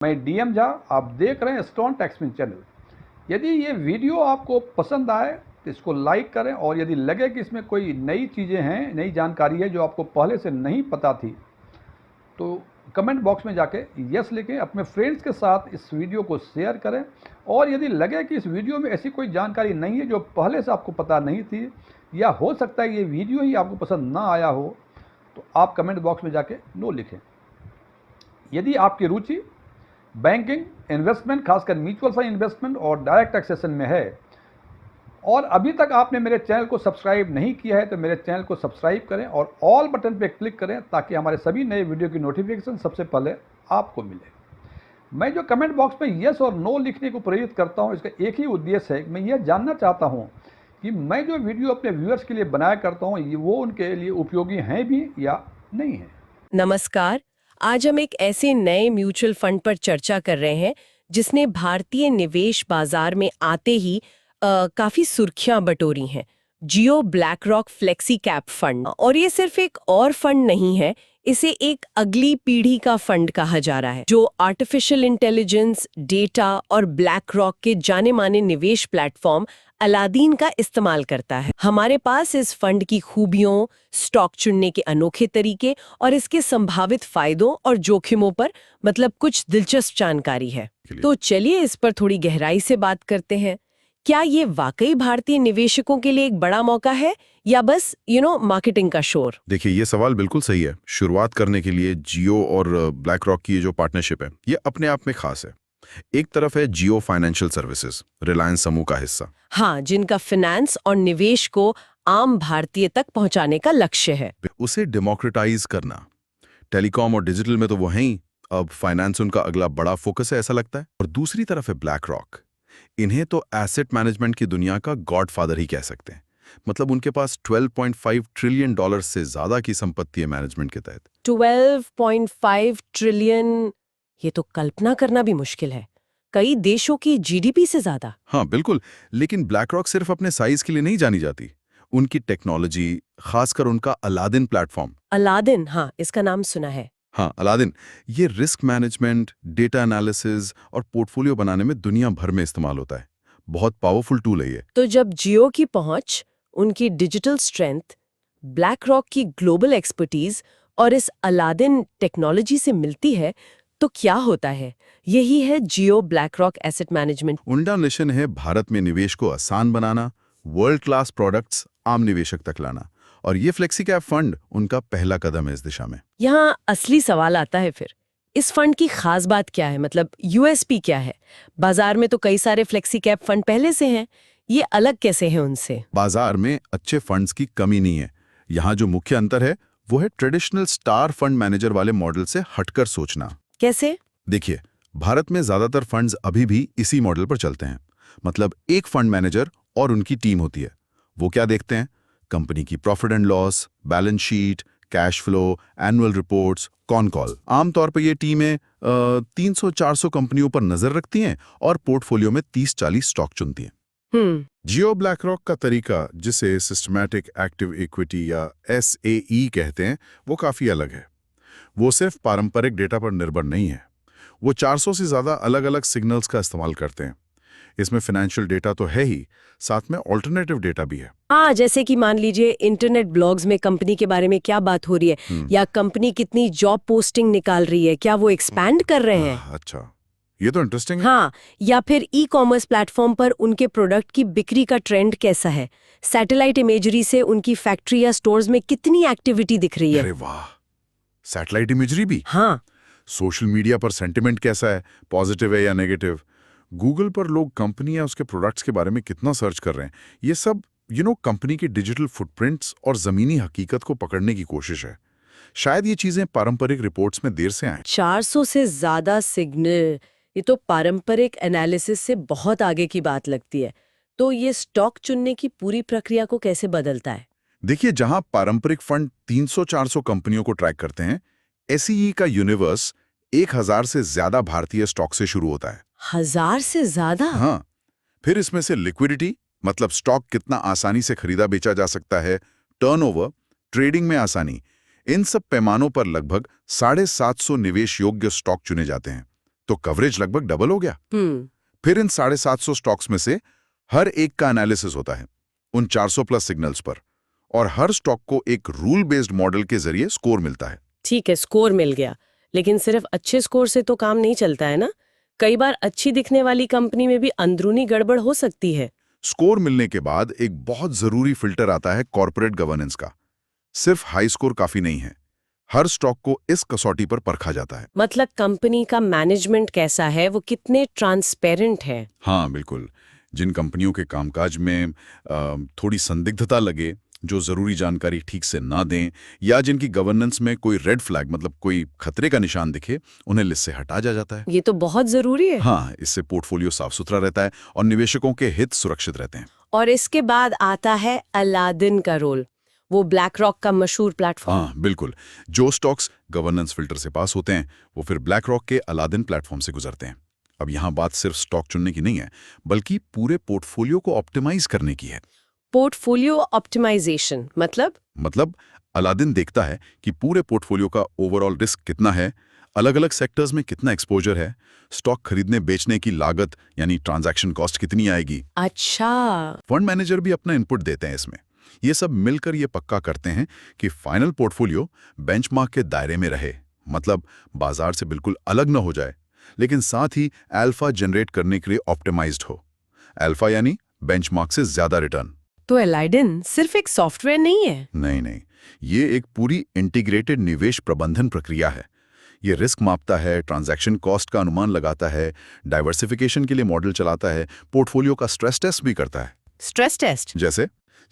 मैं डीएम झा, आप देख रहे हैं स्टोन टैक्समैन चैनल। यदि ये वीडियो आपको पसंद आए तो इसको लाइक करें, और यदि लगे कि इसमें कोई नई चीज़ें हैं, नई जानकारी है जो आपको पहले से नहीं पता थी, तो कमेंट बॉक्स में जाके यस लिखें, अपने फ्रेंड्स के साथ इस वीडियो को शेयर करें। और यदि लगे कि इस वीडियो में ऐसी कोई जानकारी नहीं है जो पहले से आपको पता नहीं थी, या हो सकता है ये वीडियो ही आपको पसंद ना आया हो, तो आप कमेंट बॉक्स में जाके नो लिखें। यदि आपकी रुचि बैंकिंग, इन्वेस्टमेंट, खासकर म्यूचुअल फंड इन्वेस्टमेंट और डायरेक्ट टैक्सेशन में है, और अभी तक आपने मेरे चैनल को सब्सक्राइब नहीं किया है, तो मेरे चैनल को सब्सक्राइब करें और ऑल बटन पर क्लिक करें, ताकि हमारे सभी नए वीडियो की नोटिफिकेशन सबसे पहले आपको मिले। मैं जो कमेंट बॉक्स में यस और नो लिखने को प्रेरित करता हूं, इसका एक ही उद्देश्य है कि मैं यह जानना चाहता हूं कि मैं जो वीडियो अपने व्यूअर्स के लिए बनाया करता हूं, वो उनके लिए उपयोगी हैं भी या नहीं है। नमस्कार। आज हम एक ऐसे नए म्यूचुअल फंड पर चर्चा कर रहे हैं जिसने भारतीय निवेश बाजार में आते ही काफी सुर्खियां बटोरी हैं। Jio Black Rock Flexi Cap Fund. और ये सिर्फ एक और फंड नहीं है, इसे एक अगली पीढ़ी का फंड कहा जा रहा है जो आर्टिफिशियल इंटेलिजेंस, डेटा और ब्लैक रॉक के जाने माने निवेश प्लेटफॉर्म अलादीन का इस्तेमाल करता है। हमारे पास इस फंड की खूबियों, स्टॉक चुनने के अनोखे तरीके और इसके संभावित फायदों और जोखिमों पर कुछ दिलचस्प जानकारी है। तो चलिए इस पर थोड़ी गहराई से बात करते हैं। क्या ये वाकई भारतीय निवेशकों के लिए एक बड़ा मौका है, या बस मार्केटिंग का शोर? देखिए, ये सवाल बिल्कुल सही है। शुरुआत करने के लिए जियो और ब्लैक रॉक की ये जो पार्टनरशिप है, ये अपने आप में खास है। एक तरफ है जियो फाइनेंशियल सर्विसेज, रिलायंस समूह का हिस्सा। हाँ, जिनका फाइनेंस और निवेश को आम भारतीय तक पहुंचाने का लक्ष्य है। उसे डेमोक्रेटाइज करना। टेलीकॉम और डिजिटल में तो वो हैं ही, अब फाइनेंस उनका अगला बड़ा फोकस है, ऐसा लगता है। और दूसरी तरफ है ब्लैक रॉक। इन्हें तो एसेट मैनेजमेंट की दुनिया का गॉडफादर ही कह सकते हैं। उनके पास $12.5 ट्रिलियन से ज्यादा की संपत्ति है मैनेजमेंट के तहत। 12.5 ट्रिलियन, ये तो कल्पना करना भी मुश्किल है। कई देशों की जीडीपी से ज्यादा। हाँ बिल्कुल, लेकिन ब्लैक रॉक सिर्फ अपने साइज के लिए नहीं जानी जाती। उनकी टेक्नोलॉजी, खासकर उनका अलादीन प्लेटफॉर्म। अलादीन, हाँ, इसका नाम सुना है। हाँ, अलादीन, ये रिस्क मैनेजमेंट, डेटा एनालिसिस और पोर्टफोलियो बनाने में दुनिया भर में इस्तेमाल होता है। बहुत पावरफुल टूल है ये। तो जब जियो की पहुंच, उनकी डिजिटल स्ट्रेंथ, ब्लैक रॉक की ग्लोबल एक्सपर्टीज और इस अलादीन टेक्नोलॉजी से मिलती है, तो क्या होता है? यही है जियो ब्लैक रॉक एसेट मैनेजमेंट। उनका मिशन है भारत में निवेश को आसान बनाना, वर्ल्ड क्लास प्रोडक्ट्स आम निवेशक तक लाना, और ये फ्लेक्सी कैप फंड उनका पहला कदम है इस दिशा में। यहाँ असली सवाल आता है फिर, इस फंड की खास बात क्या है? यूएसपी क्या है? बाजार में तो कई सारे फ्लेक्सी कैप फंड पहले से हैं, ये अलग कैसे हैं उनसे? बाजार में अच्छे फंड्स की कमी नहीं है। यहाँ जो मुख्य अंतर है वो है ट्रेडिशनल स्टार फंड मैनेजर वाले मॉडल से हटकर सोचना। कैसे? देखिए, भारत में ज्यादातर फंड्स अभी भी इसी मॉडल पर चलते हैं। एक फंड मैनेजर और उनकी टीम होती है। वो क्या देखते हैं? कंपनी की profit and loss, balance sheet, cash flow, annual reports, con call. आमतौर पर ये टीमें 300-400 कंपनियों पर नजर रखती हैं और पोर्टफोलियो में 30-40 स्टॉक चुनती हैं। जियो ब्लैक रॉक का तरीका, जिसे सिस्टमैटिक एक्टिव इक्विटी या SAE कहते हैं, वो काफी अलग है। वो सिर्फ पारंपरिक डेटा पर निर्भर नहीं है। वो 400 से ज्यादा अलग अलग सिग्नल्स का इस्तेमाल करते हैं। इसमें फाइनेंशियल डेटा तो है ही, साथ में ऑल्टरनेटिव डेटा भी है। हाँ, जैसे कि मान लीजिए इंटरनेट ब्लॉग्स में कंपनी के बारे में क्या बात हो रही है, या कंपनी कितनी जॉब पोस्टिंग निकाल रही है, क्या वो एक्सपैंड कर रहे हैं। अच्छा, ये तो इंटरेस्टिंग है। हाँ, या फिर ई कॉमर्स प्लेटफॉर्म पर उनके प्रोडक्ट की बिक्री का ट्रेंड कैसा है, सैटेलाइट इमेजरी से उनकी फैक्ट्री या स्टोर्स में कितनी एक्टिविटी दिख रही है। अरे वाह, सैटेलाइट इमेजरी भी। हाँ, सोशल मीडिया पर सेंटिमेंट कैसा है, पॉजिटिव है या नेगेटिव। गूगल पर लोग कंपनी या उसके प्रोडक्ट्स के बारे में कितना सर्च कर रहे हैं। ये सब कंपनी की डिजिटल फुटप्रिंट्स और जमीनी हकीकत को पकड़ने की कोशिश है। शायद ये चीजें पारंपरिक रिपोर्ट्स में देर से आए। 400 से ज्यादा सिग्नल, ये तो पारंपरिक एनालिसिस से बहुत आगे की बात लगती है। तो ये स्टॉक चुनने की पूरी प्रक्रिया को कैसे बदलता है? देखिए, जहां पारंपरिक फंड 300-400 कंपनियों को ट्रैक करते हैं, SEE का यूनिवर्स 1000 से ज्यादा भारतीय स्टॉक से शुरू होता है। 1000 से ज्यादा? हाँ, फिर इसमें से लिक्विडिटी, स्टॉक कितना आसानी से खरीदा बेचा जा सकता है, टर्नओवर, ट्रेडिंग में आसानी, इन सब पैमानों पर लगभग 750 निवेश योग्य स्टॉक चुने जाते हैं। तो कवरेज लगभग डबल हो गया। हम्म। फिर इन 750 स्टॉक्स में से हर एक का एनालिसिस होता है उन 400 प्लस सिग्नल्स पर, और हर स्टॉक को एक रूल बेस्ड मॉडल के जरिए स्कोर मिलता है। ठीक है, स्कोर मिल गया, लेकिन सिर्फ अच्छे स्कोर से तो काम नहीं चलता है ना। कई बार अच्छी दिखने वाली कंपनी में भी अंदरूनी गड़बड़ हो सकती है। स्कोर मिलने के बाद एक बहुत जरूरी फिल्टर आता है कॉर्पोरेट गवर्नेंस का। सिर्फ हाई स्कोर काफी नहीं है, हर स्टॉक को इस कसौटी पर परखा जाता है। मतलब कंपनी का मैनेजमेंट कैसा है, वो कितने ट्रांसपेरेंट है। हाँ बिल्कुल, जिन कंपनियों के कामकाज में थोड़ी संदिग्धता लगे, जो जरूरी जानकारी ठीक से ना दें, या जिनकी गवर्नेंस में कोई रेड फ्लैग मतलब कोई खतरे का निशान दिखे, उन्हें लिस्ट से हटा जाता है। ये तो बहुत जरूरी है। हाँ, इससे पोर्टफोलियो साफ सुथरा रहता है और निवेशकों के हित सुरक्षित रहते हैं। और इसके बाद आता है अलादीन का रोल, वो ब्लैक रॉक का मशहूर प्लेटफॉर्म। हाँ बिल्कुल, जो स्टॉक्स गवर्नेंस फिल्टर से पास होते हैं वो फिर ब्लैक रॉक के अलादीन प्लेटफॉर्म से गुजरते हैं। अब यहाँ बात सिर्फ स्टॉक चुनने की नहीं है, बल्कि पूरे पोर्टफोलियो को ऑप्टिमाइज करने की है। पोर्टफोलियो ऑप्टिमाइजेशन मतलब अलादीन देखता है कि पूरे पोर्टफोलियो का ओवरऑल रिस्क कितना है, अलग अलग सेक्टर्स में कितना एक्सपोजर है, स्टॉक खरीदने बेचने की लागत यानी ट्रांजैक्शन कॉस्ट कितनी आएगी। अच्छा। फंड मैनेजर भी अपना इनपुट देते हैं इसमें। ये सब मिलकर ये पक्का करते हैं कि फाइनल पोर्टफोलियो बेंचमार्क के दायरे में रहे, मतलब बाजार से बिल्कुल अलग न हो जाए, लेकिन साथ ही अल्फा जनरेट करने के लिए ऑप्टिमाइज्ड हो। अल्फा यानी बेंचमार्क से ज्यादा रिटर्न। तो अलादीन सिर्फ एक सॉफ्टवेयर नहीं है। नहीं, ये एक पूरी इंटीग्रेटेड निवेश प्रबंधन प्रक्रिया है। ये रिस्क मापता है, ट्रांजैक्शन कॉस्ट का अनुमान लगाता है, डाइवर्सिफिकेशन के लिए मॉडल चलाता है, पोर्टफोलियो का स्ट्रेस टेस्ट भी करता है। स्ट्रेस टेस्ट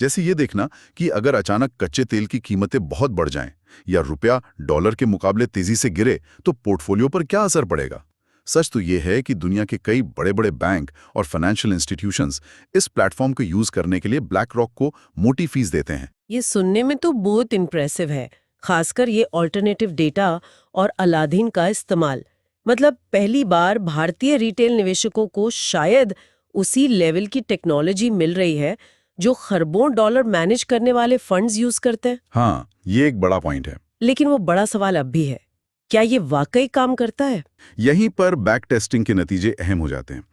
जैसे ये देखना कि अगर अचानक कच्चे तेल की कीमतें बहुत बढ़ जाएं या रुपया डॉलर के मुकाबले तेजी से गिरे तो पोर्टफोलियो पर क्या असर पड़ेगा। सच तो ये है कि दुनिया के कई बड़े बड़े बैंक और फाइनेंशियल इंस्टीट्यूशंस इस प्लेटफॉर्म को यूज करने के लिए ब्लैक रॉक को मोटी फीस देते हैं। ये सुनने में तो बहुत इम्प्रेसिव है, खासकर ये ऑल्टरनेटिव डेटा और अलादीन का इस्तेमाल। मतलब पहली बार भारतीय रिटेल निवेशकों को शायद उसी लेवल की टेक्नोलॉजी मिल रही है जो खरबों डॉलर मैनेज करने वाले फंड्स यूज करते हैं। हाँ, ये एक बड़ा पॉइंट है। लेकिन वो बड़ा सवाल अब भी है, क्या ये वाकई काम करता है? यहीं पर बैक टेस्टिंग के नतीजे अहम हो जाते हैं।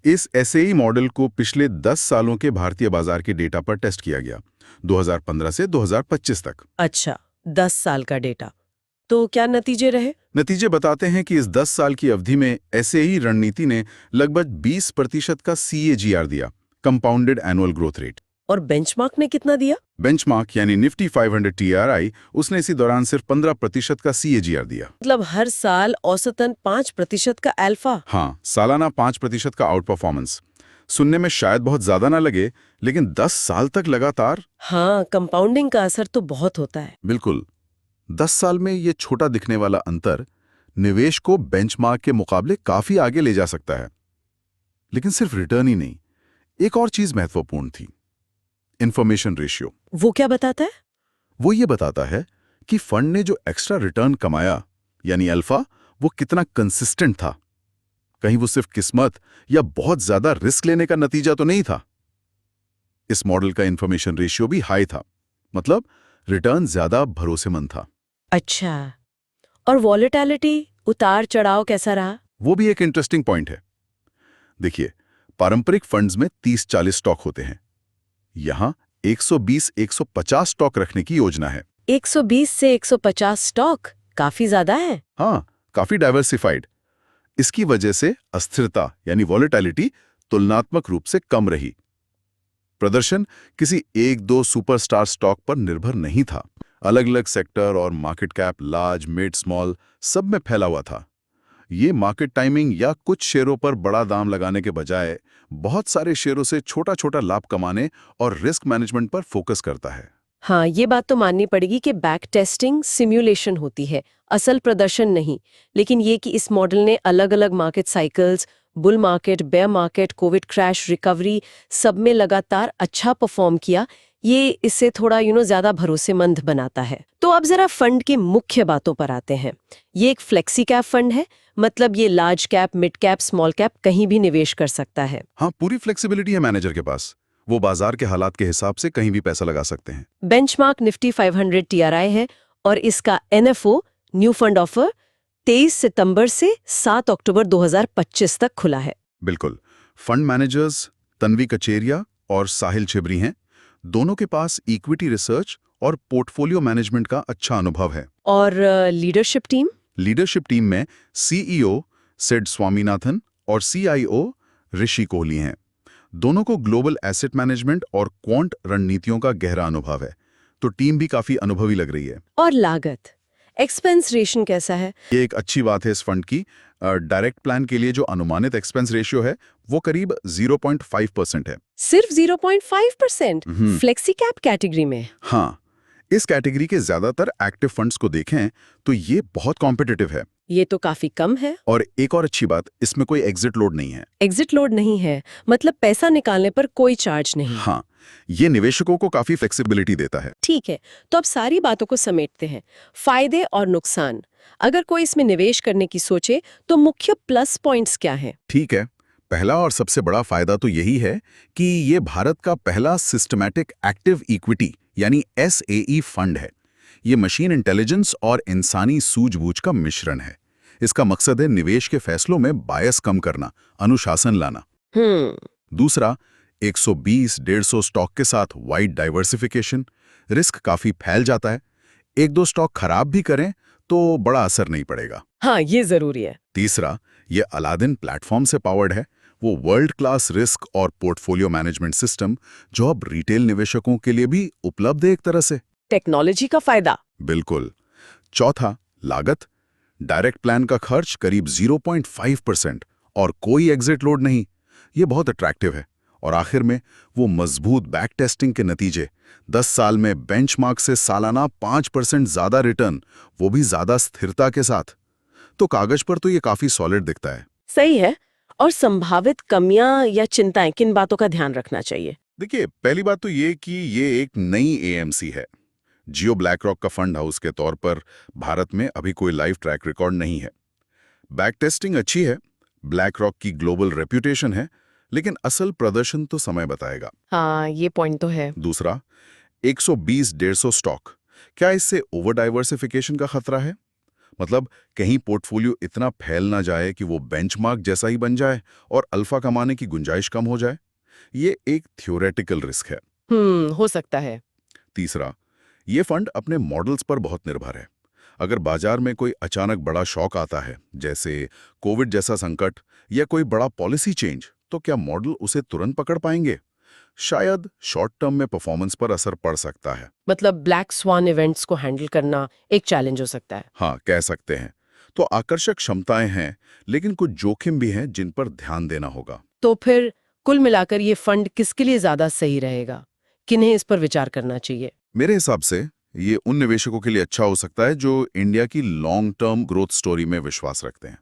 इस एसएई मॉडल को पिछले 10 सालों के भारतीय बाजार के डेटा पर टेस्ट किया गया, 2015 से 2025 तक। अच्छा, 10 साल का डेटा। तो क्या नतीजे रहे? नतीजे बताते हैं कि इस 10 साल की अवधि में एसएई रणनीति ने लगभग 20% का CAGR दिया, कंपाउंडेड एनुअल ग्रोथ रेट। और बेंचमार्क ने कितना दिया? बेंचमार्क यानी निफ्टी 500 TRI, उसने इसी दौरान सिर्फ 15% का CAGR दिया। मतलब हर साल औसतन 5% का अल्फा। हाँ, सालाना 5% का आउट परफॉर्मेंस। सुनने में शायद बहुत ज्यादा ना लगे, लेकिन 10 साल तक लगातार। हाँ, कंपाउंडिंग का असर तो बहुत होता है। बिल्कुल, 10 साल में ये छोटा दिखने वाला अंतर निवेश को बेंचमार्क के मुकाबले काफी आगे ले जा सकता है। लेकिन सिर्फ रिटर्न ही नहीं, एक और चीज महत्वपूर्ण थी, इंफॉर्मेशन रेशियो। वो क्या बताता है? वो ये बताता है कि फंड ने जो एक्स्ट्रा रिटर्न कमाया यानी अल्फा, वो कितना कंसिस्टेंट था। कहीं वो सिर्फ किस्मत या बहुत ज्यादा रिस्क लेने का नतीजा तो नहीं था। इस मॉडल का इंफॉर्मेशन रेशियो भी हाई था, मतलब रिटर्न ज्यादा भरोसेमंद था। अच्छा, और वॉलेटिलिटी, उतार चढ़ाव कैसा रहा? वो भी एक इंटरेस्टिंग पॉइंट है। देखिए, पारंपरिक फंड्स में 30-40 स्टॉक होते हैं। यहां 120-150 स्टॉक रखने की योजना है। 120 से 150 स्टॉक काफी ज्यादा है। हाँ, काफी डाइवर्सिफाइड। इसकी वजह से अस्थिरता यानी वॉलेटिलिटी तुलनात्मक रूप से कम रही। प्रदर्शन किसी एक दो सुपरस्टार स्टॉक पर निर्भर नहीं था। अलग अलग सेक्टर और market cap, large, mid, small, सब में फैला हुआ था। ये मार्केट टाइमिंग या कुछ शेयरों पर बड़ा दाम लगाने के बजाय बहुत सारे शेयरों से छोटा छोटा लाभ कमाने और रिस्क मैनेजमेंट पर फोकस करता है। हाँ, ये बात तो माननी पड़ेगी कि बैक टेस्टिंग सिम्युलेशन होती है, असल प्रदर्शन नहीं। लेकिन ये कि इस मॉडल ने अलग अलग market cycles, bull market, bear market, COVID crash, recovery, सब में लगातार अच्छा परफॉर्म किया, ये इससे थोड़ा ज्यादा भरोसेमंद बनाता है। तो अब जरा फंड की मुख्य बातों पर आते हैं। ये एक फ्लेक्सी कैप फंड है, मतलब ये large cap, mid cap, small cap कहीं भी निवेश कर सकता है। हाँ, पूरी फ्लेक्सिबिलिटी है मैनेजर के पास। वो बाजार के हालात के हिसाब से कहीं भी पैसा लगा सकते हैं। बेंचमार्क निफ्टी 500 TRI है और इसका NFO, न्यू फंड ऑफर, 23 सितंबर से 7 अक्टूबर 2025 तक खुला है। बिल्कुल। फंड मैनेजर्स तन्वी कचेरिया और साहिल छिबरी हैं। दोनों के पास इक्विटी रिसर्च और पोर्टफोलियो मैनेजमेंट का अच्छा अनुभव है। और लीडरशिप टीम? लीडरशिप टीम में सीईओ सिड स्वामीनाथन और सीआईओ ऋषि कोहली हैं। दोनों को ग्लोबल एसेट मैनेजमेंट और क्वांट रणनीतियों का गहरा अनुभव है, तो टीम भी काफी अनुभवी लग रही है। और लागत, एक्सपेंस रेशन कैसा है? ये एक अच्छी बात है इस फंड की। डायरेक्ट प्लान के लिए जो अनुमानित एक्सपेंस रेशियो है वो करीब 0.5% है। सिर्फ 0.5%? हम्म। फ्लेक्सी कैप कैटेगरी में? हाँ, इस कैटेगरी के ज्यादातर एक्टिव फंड्स को देखें तो ये बहुत कॉम्पिटिटिव है। ये तो काफी कम है। और एक और अच्छी बात, इसमें कोई एग्जिट लोड नहीं है। एग्जिट लोड नहीं है, मतलब पैसा निकालने पर कोई चार्ज नहीं। हाँ, ये निवेशकों को काफी फ्लेक्सिबिलिटी देता है। ठीक है, तो अब सारी बातों को समेटते हैं। फायदे और नुकसान, अगर कोई इसमें निवेश करने की सोचे तो मुख्य प्लस पॉइंट्स क्या हैं? ठीक है, पहला और सबसे बड़ा फायदा तो यही है कि ये भारत का पहला सिस्टमैटिक एक्टिव इक्विटी यानी एसएई फंड है। ये मशीन इंटेलिजेंस और इंसानी सूझबूझ का मिश्रण है। इसका मकसद है निवेश के फैसलों में बायस कम करना, अनुशासन लाना। दूसरा, 120-150 स्टॉक के साथ वाइड डाइवर्सिफिकेशन। रिस्क काफी फैल जाता है, एक दो स्टॉक खराब भी करें तो बड़ा असर नहीं पड़ेगा। हाँ, ये जरूरी है। तीसरा, ये अलादीन प्लेटफॉर्म से पावर्ड है, वो वर्ल्ड क्लास रिस्क और पोर्टफोलियो मैनेजमेंट सिस्टम जो अब रिटेल निवेशकों के लिए भी उपलब्ध है एक तरह से। टेक्नोलॉजी का फायदा? बिल्कुल। चौथा, लागत। डायरेक्ट प्लान का खर्च करीब 0.5% और कोई एग्जिट लोड नहीं। ये बहुत अट्रैक्टिव है। और आखिर में वो मजबूत बैक टेस्टिंग के नतीजे, 10 साल में बेंचमार्क से सालाना 5% ज्यादा रिटर्न, वो भी ज्यादा स्थिरता के साथ। तो कागज पर तो ये काफी सॉलिड दिखता है। सही है। और संभावित कमियां या चिंताएं, किन बातों का ध्यान रखना चाहिए? देखिए, पहली बात तो ये कि ये एक नई एएमसी है। जियो ब्लैक रॉक का फंड हाउस के तौर पर भारत में अभी कोई लाइव ट्रैक रिकॉर्ड नहीं है। बैक टेस्टिंग अच्छी है, ब्लैक रॉक की ग्लोबल रेप्यूटेशन है, लेकिन असल प्रदर्शन तो समय बताएगा। हाँ, ये पॉइंट तो है। दूसरा, 120-150 स्टॉक, क्या इससे ओवर डाइवर्सिफिकेशन का खतरा है? मतलब कहीं पोर्टफोलियो इतना फैल ना जाए कि वो बेंचमार्क जैसा ही बन जाए और अल्फा कमाने की गुंजाइश कम हो जाए। ये एक थ्योरेटिकल रिस्क है। हो सकता है। तीसरा, ये फंड अपने मॉडल्स पर बहुत निर्भर है। अगर बाजार में कोई अचानक बड़ा शॉक आता है, जैसे कोविड जैसा संकट या कोई बड़ा पॉलिसी चेंज, तो क्या मॉडल उसे तुरंत पकड़ पाएंगे? शायद शॉर्ट टर्म में परफॉर्मेंस पर असर पड़ सकता है। मतलब ब्लैक स्वान इवेंट्स को हैंडल करना एक चैलेंज हो सकता है। हाँ, कह सकते हैं। तो आकर्षक क्षमताएं हैं, लेकिन कुछ जोखिम भी हैं जिन पर ध्यान देना होगा। तो फिर कुल मिलाकर ये फंड किसके लिए ज्यादा सही रहेगा? किन्हें इस पर विचार करना चाहिए? मेरे हिसाब से ये उन निवेशकों के लिए अच्छा हो सकता है जो इंडिया की लॉन्ग टर्म ग्रोथ स्टोरी में विश्वास रखते हैं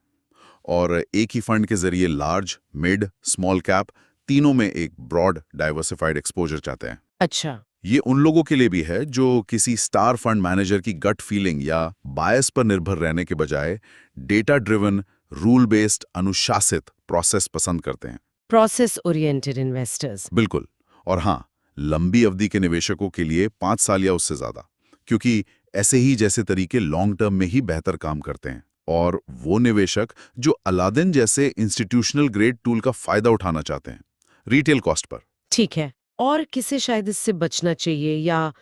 और एक ही फंड के जरिए लार्ज, मिड, स्मॉल कैप तीनों में एक ब्रॉड डाइवर्सिफाइड एक्सपोजर चाहते हैं। अच्छा। ये उन लोगों के लिए भी है जो किसी स्टार फंड मैनेजर की गट फीलिंग या बायस पर निर्भर रहने के बजाय डेटा ड्रिवन, रूल बेस्ड, अनुशासित प्रोसेस पसंद करते हैं। Process oriented investors. बिल्कुल। और हाँ, लंबी अवधि के निवेशकों के लिए 5 साल या उससे ज्यादा, क्योंकि ऐसे ही जैसे तरीके लॉन्ग टर्म में ही बेहतर काम करते हैं। और वो निवेशक जो अलादीन जैसे इंस्टीट्यूशनल ग्रेड टूल का फायदा उठाना चाहते हैं रिटेल कॉस्ट पर। ठीक है। और किसे शायद इससे बचना चाहिए या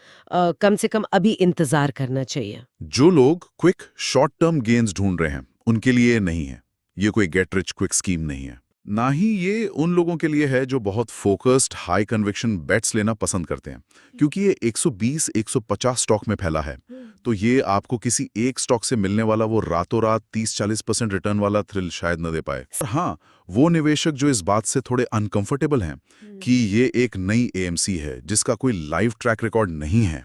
कम से कम अभी इंतजार करना चाहिए? जो लोग क्विक शॉर्ट टर्म गेन्स ढूंढ रहे हैं उनके लिए नहीं है। ये कोई गेट रिच क्विक स्कीम नहीं है। ना ही ये उन लोगों के लिए है जो बहुत फोकस्ड हाई कन्विक्शन बेट्स लेना पसंद करते हैं, क्योंकि ये 120-150 स्टॉक में फैला है। तो ये आपको किसी एक स्टॉक से मिलने वाला वो रातों रात 30-40% रिटर्न वाला थ्रिल शायद न दे पाए। हाँ, वो निवेशक जो इस बात से थोड़े अनकंफर्टेबल हैं कि ये एक नई एएमसी है जिसका कोई लाइव ट्रैक रिकॉर्ड नहीं है,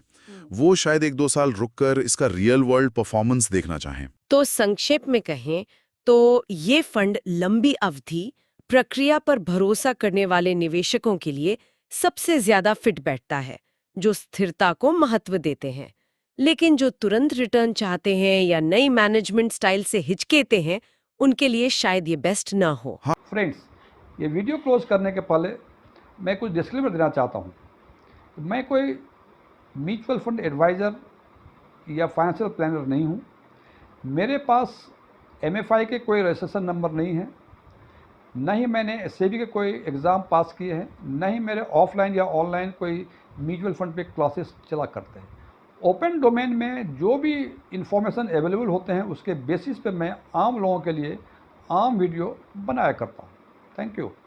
वो शायद 1-2 साल रुककर इसका रियल वर्ल्ड परफॉर्मेंस देखना चाहें। तो संक्षेप में कहें तो ये फंड लंबी अवधि प्रक्रिया पर भरोसा करने वाले निवेशकों के लिए सबसे ज्यादा फिट बैठता है, जो स्थिरता को महत्व देते हैं। लेकिन जो तुरंत रिटर्न चाहते हैं या नई मैनेजमेंट स्टाइल से हिचकेते हैं, उनके लिए शायद ये बेस्ट ना हो। फ्रेंड्स, ये वीडियो क्लोज करने के पहले मैं कुछ डिस्क्लेमर देना चाहता हूँ। मैं कोई म्यूचुअल फंड एडवाइज़र या फाइनेंशियल प्लानर नहीं हूँ। मेरे पास MFI के कोई रजिस्ट्रेशन नंबर नहीं है, न ही मैंने सेबी के कोई एग्ज़ाम पास किए हैं, न ही मेरे ऑफलाइन या ऑनलाइन कोई म्यूचुअल फंड पे क्लासेस चला करते हैं। ओपन डोमेन में जो भी इंफॉर्मेशन अवेलेबल होते हैं उसके बेसिस पे मैं आम लोगों के लिए आम वीडियो बनाया करता हूँ। Thank you.